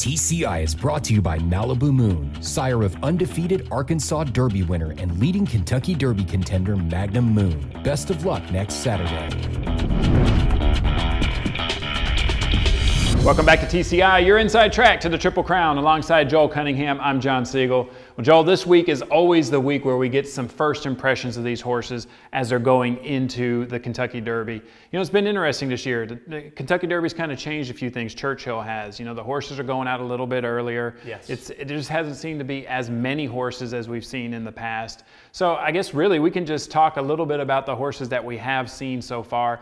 TCI is brought to you by Malibu Moon, sire of undefeated Arkansas Derby winner and leading Kentucky Derby contender Magnum Moon. Best of luck next Saturday. Welcome back to TCI, your inside track to the Triple Crown. Alongside Joel Cunningham, I'm John Siegel. Well, Joel, this week is always the week where we get some first impressions of these horses as they're going into the Kentucky Derby. You know, it's been interesting this year. The Kentucky Derby's kind of changed a few things. Churchill has. You know, the horses are going out a little bit earlier. Yes. It just hasn't seemed to be as many horses as we've seen in the past. So I guess really we can just talk a little bit about the horses that we have seen so far.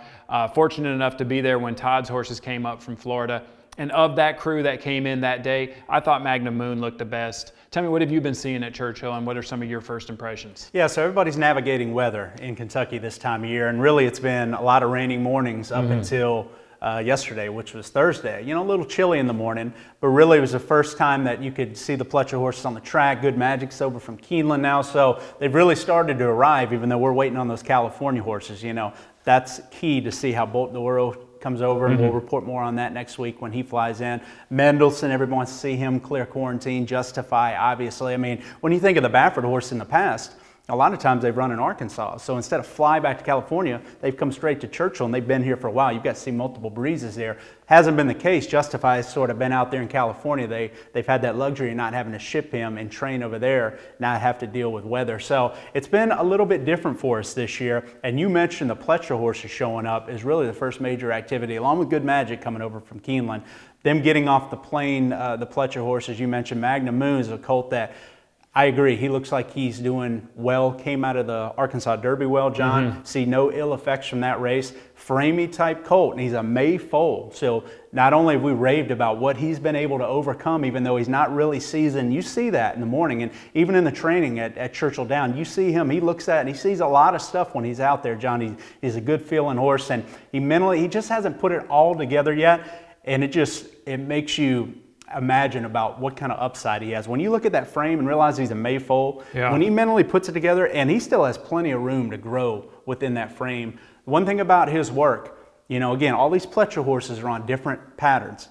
Fortunate enough to be there when Todd's horses came up from Florida. And of that crew that came in that day, I thought Magnum Moon looked the best. Tell me, what have you been seeing at Churchill, and what are some of your first impressions? Yeah, so everybody's navigating weather in Kentucky this time of year, and really it's been a lot of raining mornings up until yesterday, which was Thursday. You know, a little chilly in the morning, but really it was the first time that you could see the Pletcher horses on the track. Good Magic's over from Keeneland now, so they've really started to arrive, even though we're waiting on those California horses. You know, that's key to see how Bolt D'Oro comes over, and we'll report more on that next week when he flies in. Mendelssohn, everyone wants to see him clear quarantine. Justify, obviously. I mean, when you think of the Baffert horse in the past, a lot of times they've run in Arkansas. So instead of fly back to California, they've come straight to Churchill, and they've been here for a while. You've got to see multiple breezes there. Hasn't been the case. Justify has sort of been out there in California. They've had that luxury of not having to ship him and train over there, not have to deal with weather. So it's been a little bit different for us this year. And you mentioned the Pletcher horses showing up is really the first major activity, along with Good Magic coming over from Keeneland. Them getting off the plane, the Pletcher horses, you mentioned Magnum Moon is a colt that I agree. He looks like he's doing well. Came out of the Arkansas Derby well, John. See no ill effects from that race. Framey type colt, and he's a May foal. So not only have we raved about what he's been able to overcome, even though he's not really seasoned, you see that in the morning, and even in the training at Churchill Downs, you see him. He looks at it, and he sees a lot of stuff when he's out there, John. He's a good feeling horse, and he just hasn't put it all together yet, and it makes you imagine about what kind of upside he has. When you look at that frame and realize he's a May foal, when he mentally puts it together, and he still has plenty of room to grow within that frame. One thing about his work, you know, again, all these Pletcher horses are on different patterns.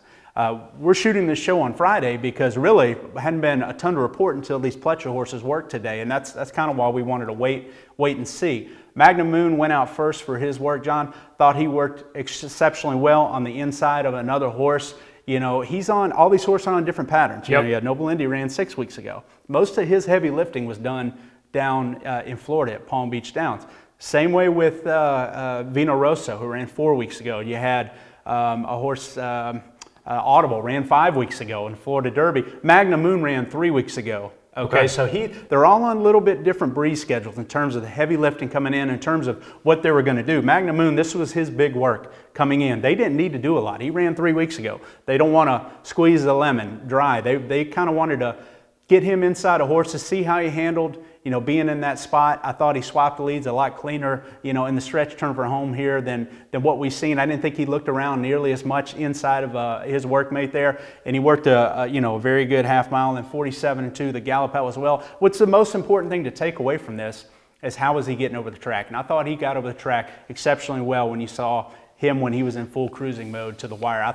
We're shooting this show on Friday because really hadn't been a ton to report until these Pletcher horses worked today, and that's kind of why we wanted to wait and see. Magnum Moon went out first for his work, John. Thought he worked exceptionally well on the inside of another horse. You know, he's on, all these horses are on different patterns. You know, you had Noble Indy ran 6 weeks ago. Most of his heavy lifting was done down in Florida at Palm Beach Downs. Same way with VINO ROSSO, who ran 4 weeks ago. You had a horse, Audible, ran 5 weeks ago in Florida Derby. Magnum Moon ran 3 weeks ago. Okay, so they're all on a little bit different breeze schedules in terms of the heavy lifting coming in terms of what they were going to do. Magnum Moon, this was his big work coming in. They didn't need to do a lot. He ran 3 weeks ago. They don't want to squeeze the lemon dry. They kind of wanted to get him inside a horse to see how he handled, you know, being in that spot. I thought he swapped the leads a lot cleaner, you know, in the stretch turn for home here than what we've seen. I didn't think he looked around nearly as much inside of his workmate there. And he worked you know, a very good half mile, and 47-2 the gallop out as well. What's the most important thing to take away from this is how was he getting over the track? And I thought he got over the track exceptionally well when you saw him when he was in full cruising mode to the wire. I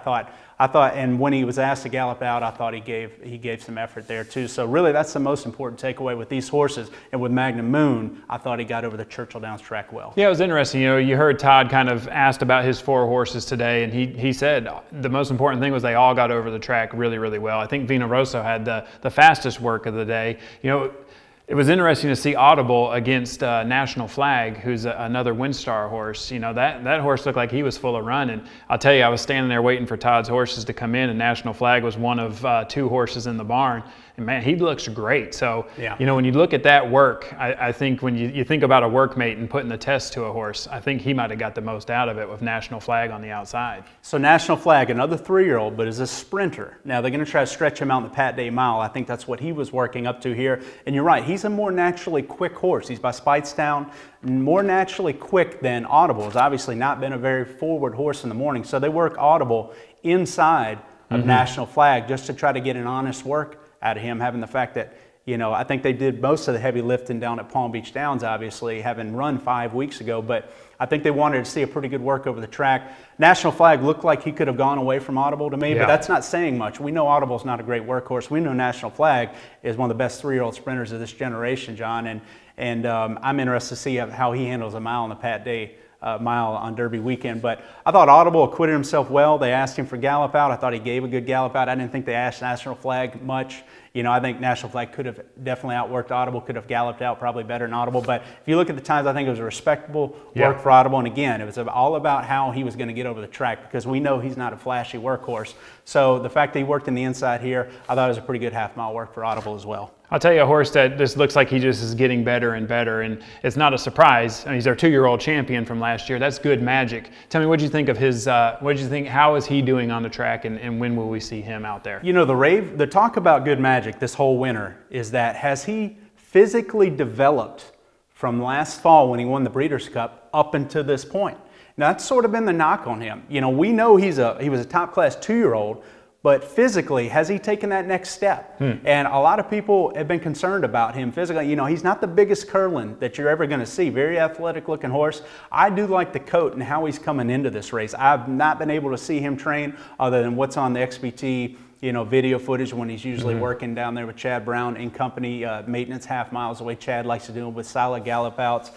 thought, and when he was asked to gallop out, I thought he gave some effort there too. So really, that's the most important takeaway with these horses. And with Magnum Moon, I thought he got over the Churchill Downs track well. Yeah, it was interesting. You know, you heard Todd kind of asked about his 4 horses today, and he said the most important thing was they all got over the track really, really well. I think VINO ROSSO had the fastest work of the day. You know, it was interesting to see Audible against National Flag, who's another WinStar horse. You know, that horse looked like he was full of run. And I'll tell you, I was standing there waiting for Todd's horses to come in, and National Flag was one of 2 horses in the barn. And man, he looks great. So, you know, when you look at that work, I think when you think about a workmate and putting the test to a horse, I think he might have got the most out of it with National Flag on the outside. So National Flag, another 3-year-old, but is a sprinter. Now they're going to try to stretch him out in the Pat Day Mile. I think that's what he was working up to here. And you're right, he's a more naturally quick horse. He's by Speightstown, more naturally quick than Audible. Has obviously not been a very forward horse in the morning. So they work Audible inside of National Flag just to try to get an honest work out of him, having the fact that you know, I think they did most of the heavy lifting down at Palm Beach Downs, obviously, having run 5 weeks ago, but I think they wanted to see a pretty good work over the track. National Flag looked like he could have gone away from Audible to me, but that's not saying much. We know Audible's not a great workhorse. We know National Flag is one of the best 3-year-old sprinters of this generation, John, and I'm interested to see how he handles a mile on the Pat Day mile on Derby weekend. But I thought Audible acquitted himself well. They asked him for gallop out. I thought he gave a good gallop out. I didn't think they asked National Flag much. You know, I think National Flag could have definitely outworked Audible, could have galloped out probably better than Audible. But if you look at the times, I think it was a respectable work for Audible. And again, it was all about how he was going to get over the track, because we know he's not a flashy workhorse. So the fact that he worked in the inside here, I thought it was a pretty good half-mile work for Audible as well. I'll tell you a horse that just looks like he just is getting better and better, and it's not a surprise. I mean, he's our 2-year-old champion from last year. That's Good Magic. Tell me, what did you think of his, what did you think, how is he doing on the track, and when will we see him out there? You know, the talk about Good Magic this whole winter is that, has he physically developed from last fall when he won the Breeders' Cup up until this point? Now, that's sort of been the knock on him. You know, we know he was a top-class 2-year-old, but physically, has he taken that next step? And a lot of people have been concerned about him physically. You know, he's not the biggest Curlin that you're ever going to see. Very athletic-looking horse. I do like the coat and how he's coming into this race. I've not been able to see him train other than what's on the XBT, you know, video footage when he's usually working down there with Chad Brown in company, maintenance half miles away. Chad likes to do it with solid gallop outs.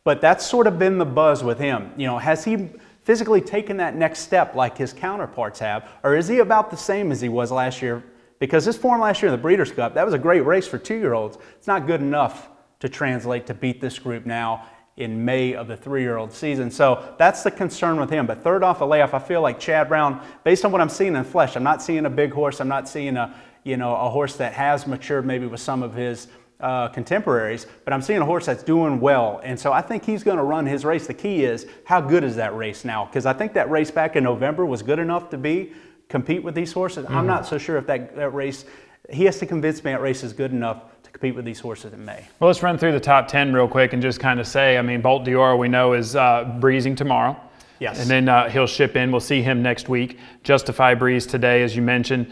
But that's sort of been the buzz with him. You know, has he physically taken that next step like his counterparts have, or is he about the same as he was last year? Because his form last year in the Breeders' Cup, that was a great race for 2-year-olds. It's not good enough to translate to beat this group now in May of the 3-year-old season. So that's the concern with him. But third off the layoff, I feel like Chad Brown, based on what I'm seeing in flesh, I'm not seeing a big horse. I'm not seeing a horse that has matured maybe with some of his contemporaries, but I'm seeing a horse that's doing well, and so I think he's going to run his race. The key is, how good is that race now? Because I think that race back in November was good enough to compete with these horses. I'm not so sure if that race, he has to convince me that race is good enough to compete with these horses in May. Well, let's run through the top 10 real quick and just kind of say, I mean, Bolt Dior we know is breezing tomorrow. Yes. And then he'll ship in. We'll see him next week. Justify breeze today, as you mentioned.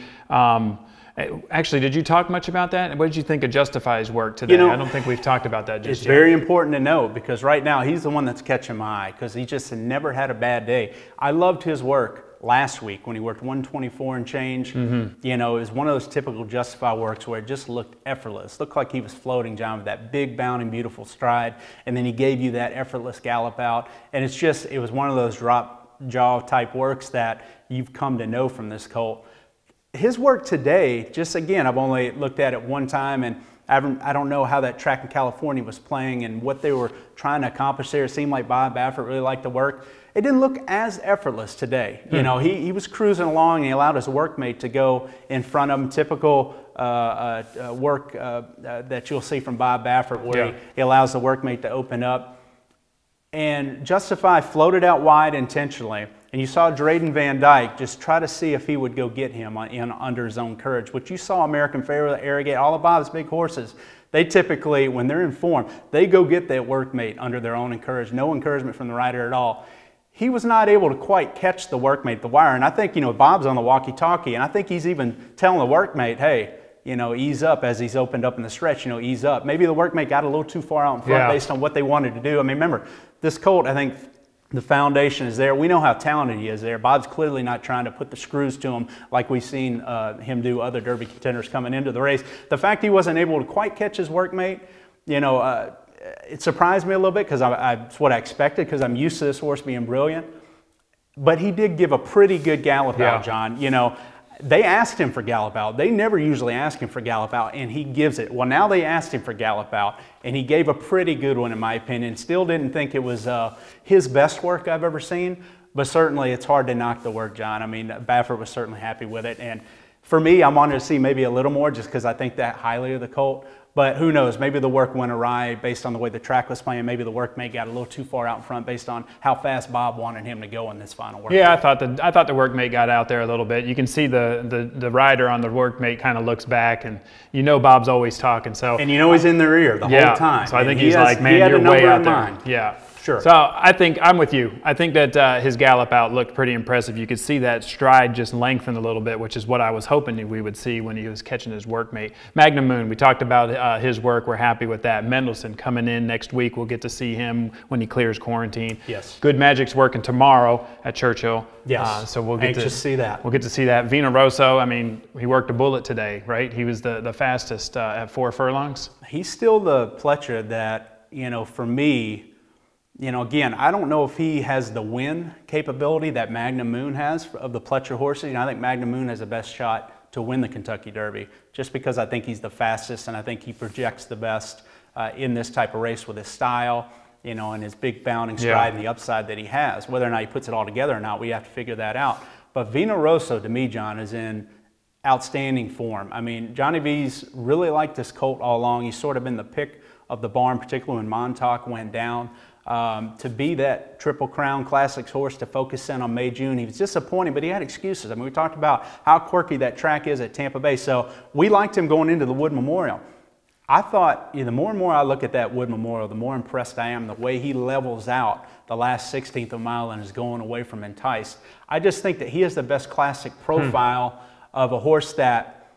Actually, did you talk much about that? What did you think of Justify's work today? You know, I don't think we've talked about that just yet. It's very important to know, because right now he's the one that's catching my eye, because he just never had a bad day. I loved his work last week when he worked 124 and change. You know, it was one of those typical Justify works where it just looked effortless. Looked like he was floating, John, with that big bounding, beautiful stride, and then he gave you that effortless gallop out. And it was one of those drop jaw type works that you've come to know from this colt. His work today, just again, I've only looked at it one time, and I don't know how that track in California was playing and what they were trying to accomplish there. It seemed like Bob Baffert really liked the work. It didn't look as effortless today. You know, he was cruising along, and he allowed his workmate to go in front of him. Typical work that you'll see from Bob Baffert, where he allows the workmate to open up. And Justify floated out wide intentionally. And you saw Drayden Van Dyke just try to see if he would go get him under his own courage. What you saw American Pharaoh, Arrogate, all of Bob's big horses, they typically, when they're in form, they go get that workmate under their own courage. No encouragement from the rider at all. He was not able to quite catch the workmate, the wire. And I think, you know, Bob's on the walkie-talkie, and I think he's even telling the workmate, hey, you know, ease up as he's opened up in the stretch, you know, ease up. Maybe the workmate got a little too far out in front based on what they wanted to do. I mean, remember, this colt, I think, the foundation is there. We know how talented he is there. Bob's clearly not trying to put the screws to him like we've seen him do other Derby contenders coming into the race. The fact he wasn't able to quite catch his workmate, you know, it surprised me a little bit, because it's what I expected, because I'm used to this horse being brilliant. But he did give a pretty good gallop out, John. You know, they asked him for gallop out. They never usually ask him for gallop out, and he gives it. Well, now they asked him for gallop out, and he gave a pretty good one, in my opinion. Still didn't think it was his best work I've ever seen, but certainly it's hard to knock the work, John. I mean, Baffert was certainly happy with it, and for me, I wanted to see maybe a little more, just because I think that highly of the colt. But who knows, maybe the work went awry based on the way the track was playing. Maybe the workmate got a little too far out in front based on how fast Bob wanted him to go in this final work. Yeah, I thought the workmate got out there a little bit. You can see the rider on the workmate kind of looks back, and you know Bob's always talking. So, and you know he's in their ear the whole time. So I think he's like, man, you're way out there. Yeah. Sure. So I think I'm with you. I think that his gallop out looked pretty impressive. You could see that stride just lengthen a little bit, which is what I was hoping we would see when he was catching his workmate. Magnum Moon, we talked about his work. We're happy with that. Mendelssohn coming in next week. We'll get to see him when he clears quarantine. Yes. Good Magic's working tomorrow at Churchill. Yes. So we'll get to see that. We'll get to see that. VINO Rosso, I mean, he worked a bullet today, right? He was the fastest at 4 furlongs. He's still the Pletcher that, for me, again, I don't know if he has the win capability that Magnum Moon has of the Pletcher horses. I think Magnum Moon has the best shot to win the Kentucky Derby, just because I think he's the fastest and I think he projects the best in this type of race with his style, and his big bounding stride and the upside that he has. Whether or not he puts it all together or not, we have to figure that out. But VINO Rosso, to me, John, is in outstanding form. I mean, Johnny V's really liked this colt all along. He's sort of been the pick of the barn, particularly when Montauk went down. To be that Triple Crown Classics horse to focus in on May, June, he was disappointing, but he had excuses. I mean, we talked about how quirky that track is at Tampa Bay, so we liked him going into the Wood Memorial. I thought, the more and more I look at that Wood Memorial, the more impressed I am the way he levels out the last 16th of a mile and is going away from Enticed. I just think that he has the best classic profile of a horse that,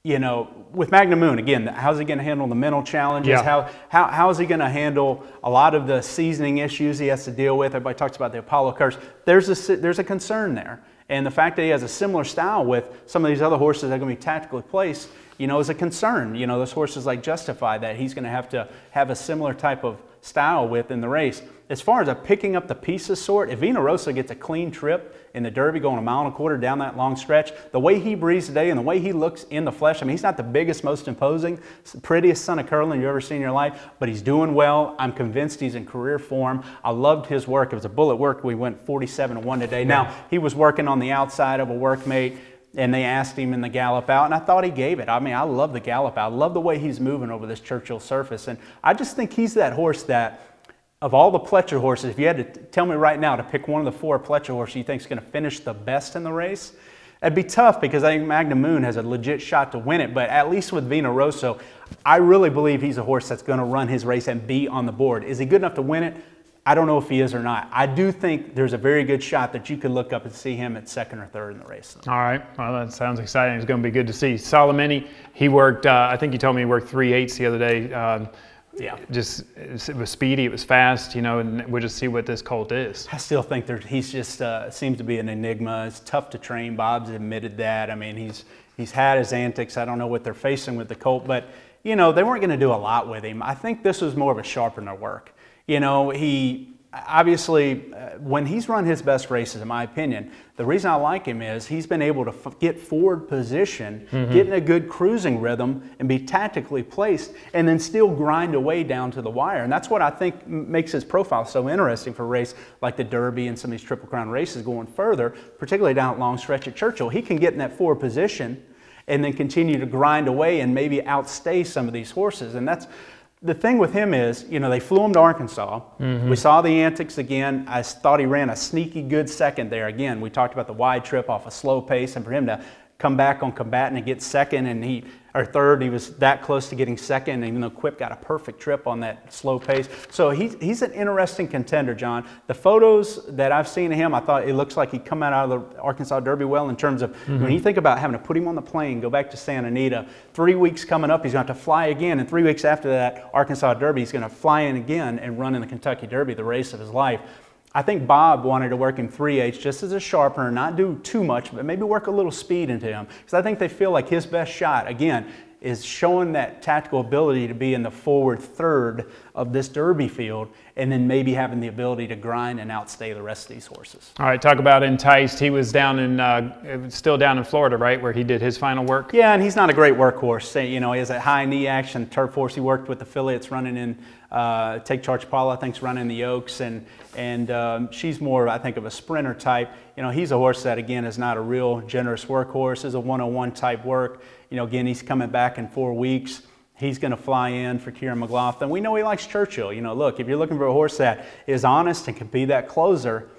with Magnum Moon, again, how's he going to handle the mental challenges? Yeah. How is he going to handle a lot of the seasoning issues he has to deal with? Everybody talks about the Apollo curse. There's a concern there. And the fact that he has a similar style with some of these other horses that are going to be tactically placed, is a concern. Those horses like Justify that he's going to have a similar type of style with in the race. As far as a picking up the pieces sort, if VINO Rosso gets a clean trip in the Derby going 1.25 miles down that long stretch, the way he breathes today and the way he looks in the flesh, I mean, he's not the biggest, most imposing, prettiest son of curling you've ever seen in your life, but he's doing well. I'm convinced he's in career form. I loved his work. It was a bullet work. We went 47-1 today. Now, he was working on the outside of a workmate, and they asked him in the gallop out, and I thought he gave it. I mean, I love the gallop out. I love the way he's moving over this Churchill surface, and I just think he's that horse that, of all the Pletcher horses, if you had to tell me right now to pick one of the 4 Pletcher horses you think is going to finish the best in the race, it'd be tough because I think Magnum Moon has a legit shot to win it, but at least with VINO Rosso, I really believe he's a horse that's going to run his race and be on the board. Is he good enough to win it? I don't know if he is or not. I do think there's a very good shot that you could look up and see him at 2nd or 3rd in the race. All right. Well, that sounds exciting. It's going to be good to see. Solomini, he worked, I think you told me he worked 3/8 the other day. It was speedy, it was fast, and we'll just see what this colt is. I still think he's just seems to be an enigma. It's tough to train. Bob's admitted that. I mean, he's had his antics. I don't know what they're facing with the colt, but they weren't going to do a lot with him. I think this was more of a sharpener work. He obviously, when he's run his best races, in my opinion, the reason I like him is he's been able to get forward position, get in a good cruising rhythm, and be tactically placed, and then still grind away down to the wire. And that's what I think makes his profile so interesting for a race like the Derby and some of these Triple Crown races going further, particularly down at long stretch at Churchill. He can get in that forward position and then continue to grind away and maybe outstay some of these horses. And that's the thing with him is, they flew him to Arkansas. We saw the antics again. I thought he ran a sneaky good second there. Again, we talked about the wide trip off a slow pace, and for him to come back on Combatant and get second, or third, he was that close to getting second, even though Quip got a perfect trip on that slow pace. So he's an interesting contender, John. The photos that I've seen of him, I thought it looks like he'd come out of the Arkansas Derby well in terms of when you think about having to put him on the plane, go back to Santa Anita, 3 weeks coming up, he's going to have to fly again, and 3 weeks after that Arkansas Derby, he's going to fly in again and run in the Kentucky Derby, the race of his life. I think Bob wanted to work him 3/8 just as a sharpener, not do too much, but maybe work a little speed into him. Because I think they feel like his best shot, again, is showing that tactical ability to be in the forward third of this Derby field, and then maybe having the ability to grind and outstay the rest of these horses. All right, talk about Enticed. He was still down in Florida, right, where he did his final work? Yeah, and he's not a great workhorse. He has that high knee action, turf horse. He worked with affiliates running in, Take Charge Paula, I think, is running the Oaks, and she's more, I think, of a sprinter type. He's a horse that, again, is not a real generous workhorse. Is a 101 type work. Again, he's coming back in 4 weeks. He's going to fly in for Kieran McLaughlin. We know he likes Churchill. Look, if you're looking for a horse that is honest and can be that closer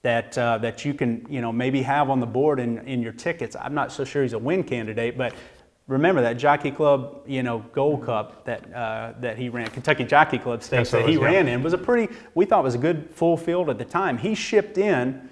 that you can, maybe have on the board in your tickets. I'm not so sure he's a win candidate, but remember that Jockey Club, Gold Cup that he ran, Kentucky Jockey Club Stakes that he ran in, was we thought was a good full field at the time. He shipped in,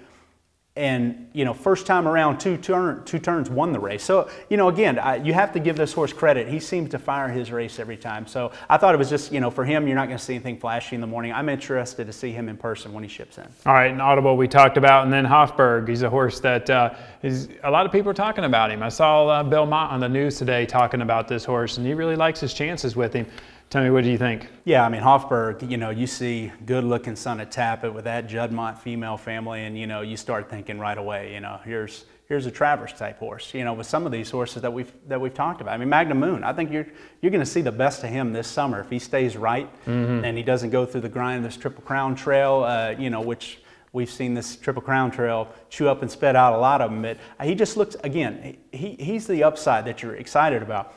and first time around, two turns won the race. So again, you have to give this horse credit. He seems to fire his race every time. So I thought it was just for him, you're not going to see anything flashy in the morning. I'm interested to see him in person when he ships in. All right, and Audible we talked about, and then Hofburg. He's a horse that a lot of people are talking about him. I saw Bill Mott on the news today talking about this horse, and he really likes his chances with him. Tell me, what do you think? Yeah, I mean, Hofburg, you see good-looking son of Tappet with that Juddmonte female family, and, you start thinking right away, here's a Travers-type horse, with some of these horses that we've talked about. I mean, Magnum Moon, I think you're going to see the best of him this summer if he stays right and he doesn't go through the grind of this Triple Crown Trail, which we've seen this Triple Crown Trail chew up and spit out a lot of them. But he just looks, again, he's the upside that you're excited about.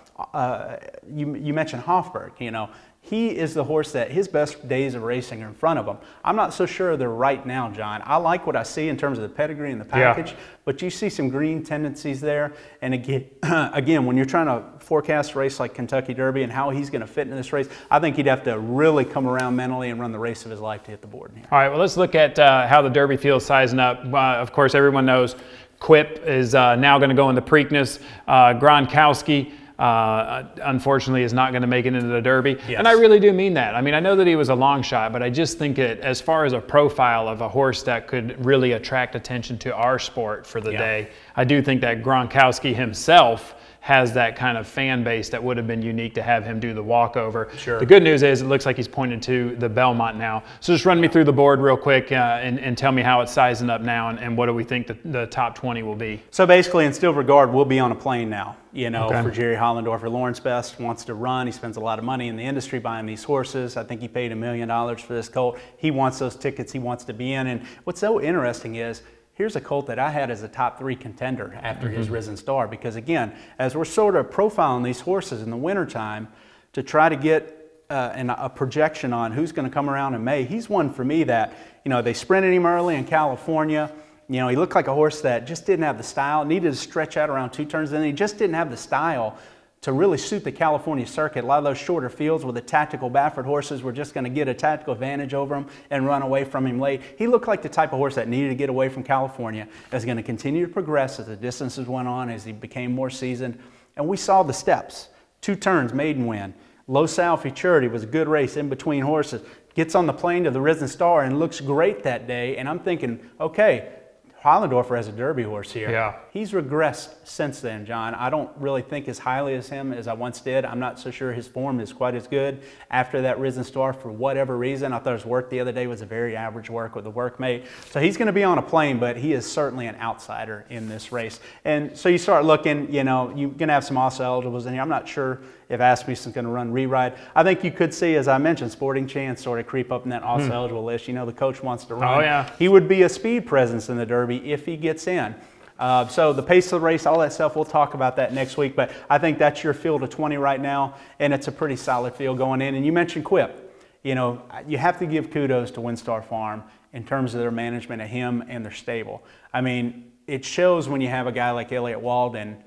You mentioned Hofburg, he is the horse that his best days of racing are in front of him. I'm not so sure they're right now, John. I like what I see in terms of the pedigree and the package, but you see some green tendencies there. And again, when you're trying to forecast a race like Kentucky Derby and how he's going to fit in this race, I think he'd have to really come around mentally and run the race of his life to hit the board here. All right, well, let's look at how the Derby field's sizing up. Of course, everyone knows Quip is now going to go in the Preakness. Gronkowski, unfortunately, is not going to make it into the Derby. Yes. And I really do mean that. I mean, I know that he was a long shot, but I just think that as far as a profile of a horse that could really attract attention to our sport for the day, I do think that Gronkowski himself has that kind of fan base that would have been unique to have him do the walkover. Sure. The good news is it looks like he's pointing to the Belmont now. So just run me through the board real quick and tell me how it's sizing up now and what do we think the top 20 will be. So basically in Still Regard, we'll be on a plane now, for Jerry Hollendorfer. Lawrence Best wants to run. He spends a lot of money in the industry buying these horses. I think he paid $1 million for this colt. He wants those tickets. He wants to be in. And what's so interesting is, here's a colt that I had as a top 3 contender after his Risen Star, because again, as we're sort of profiling these horses in the wintertime to try to get a projection on who's going to come around in May, he's one for me that, they sprinted him early in California. He looked like a horse that just didn't have the style, needed to stretch out around 2 turns, and he just didn't have the style to really suit the California circuit. A lot of those shorter fields with the tactical Baffert horses were just going to get a tactical advantage over him and run away from him late. He looked like the type of horse that needed to get away from California, that's going to continue to progress as the distances went on, as he became more seasoned. And we saw the steps. 2 turns, maiden win. Los Al Futurity was a good race in between horses. Gets on the plane to the Risen Star and looks great that day. And I'm thinking, okay, Hollendorfer has a Derby horse here. Yeah. He's regressed since then, John. I don't really think as highly as him as I once did. I'm not so sure his form is quite as good after that Risen Star for whatever reason. I thought his work the other day was a very average work with the workmate. So he's going to be on a plane, but he is certainly an outsider in this race. And so you start looking, you're going to have some also eligibles in here. I'm not sure if Asmussen's going to run Reride. I think you could see, as I mentioned, Sporting Chance sort of creep up in that also eligible list. The coach wants to run. Oh, yeah. He would be a speed presence in the Derby if he gets in. So the pace of the race, all that stuff, we'll talk about that next week. But I think that's your field of 20 right now, and it's a pretty solid field going in. And you mentioned Quip. You have to give kudos to WinStar Farm in terms of their management of him and their stable. I mean, it shows when you have a guy like Elliott Walden.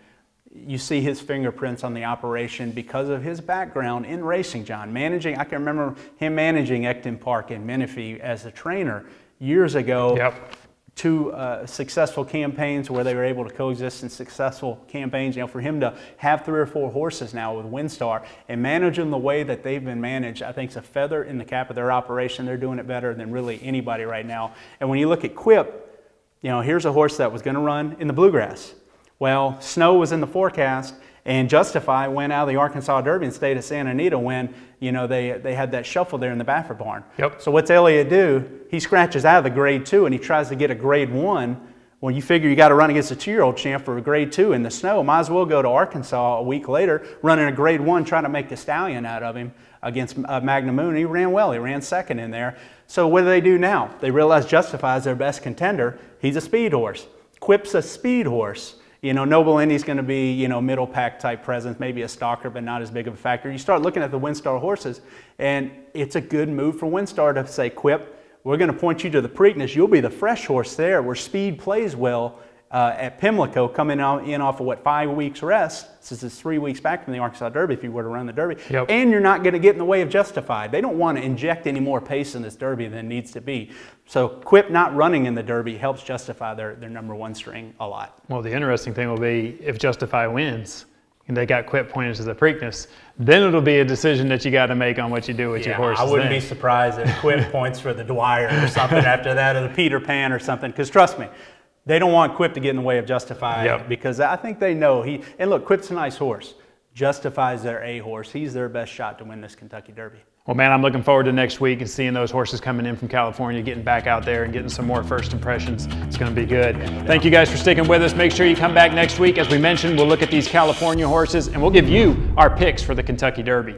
You see his fingerprints on the operation because of his background in racing, John. Managing, I can remember him managing Ecton Park in Menifee as a trainer years ago. Yep. 2 successful campaigns where they were able to coexist in successful campaigns. For him to have 3 or 4 horses now with WinStar and manage them the way that they've been managed, I think it's a feather in the cap of their operation. They're doing it better than really anybody right now. And when you look at Quip, here's a horse that was going to run in the Bluegrass. Well, snow was in the forecast, and Justify went out of the Arkansas Derby and stayed at Santa Anita when, they had that shuffle there in the Baffert barn. Yep. So what's Elliott do? He scratches out of the grade 2 and he tries to get a grade 1. Well, you figure you got to run against a 2-year-old champ for a grade 2 in the snow. Might as well go to Arkansas a week later, running a grade 1, trying to make the stallion out of him against Magnum Moon. He ran well. He ran second in there. So what do now? They realize Justify is their best contender. He's a speed horse. Quip's a speed horse. Noble Indy's going to be, middle pack type presence, maybe a stalker, but not as big of a factor. You start looking at the WinStar horses, and it's a good move for WinStar to say, Quip, we're going to point you to the Preakness. You'll be the fresh horse there where speed plays well at Pimlico, coming in off of what, 5 weeks rest, since it's 3 weeks back from the Arkansas Derby if you were to run the Derby, and you're not going to get in the way of Justified. They don't want to inject any more pace in this Derby than needs to be. So Quip not running in the Derby helps justify their #1 string a lot. Well, the interesting thing will be if Justify wins, and they got Quip pointed to the Preakness, then it'll be a decision that you got to make on what you do with your horses. I wouldn't be surprised if Quip points for the Dwyer or something after that, or the Peter Pan or something, because trust me, they don't want Quip to get in the way of Justify, because I think they know and look, Quip's a nice horse. Justify's their A horse. He's their best shot to win this Kentucky Derby. Well, man, I'm looking forward to next week and seeing those horses coming in from California, getting back out there and getting some more first impressions. It's going to be good. Thank you guys for sticking with us. Make sure you come back next week. As we mentioned, we'll look at these California horses and we'll give you our picks for the Kentucky Derby.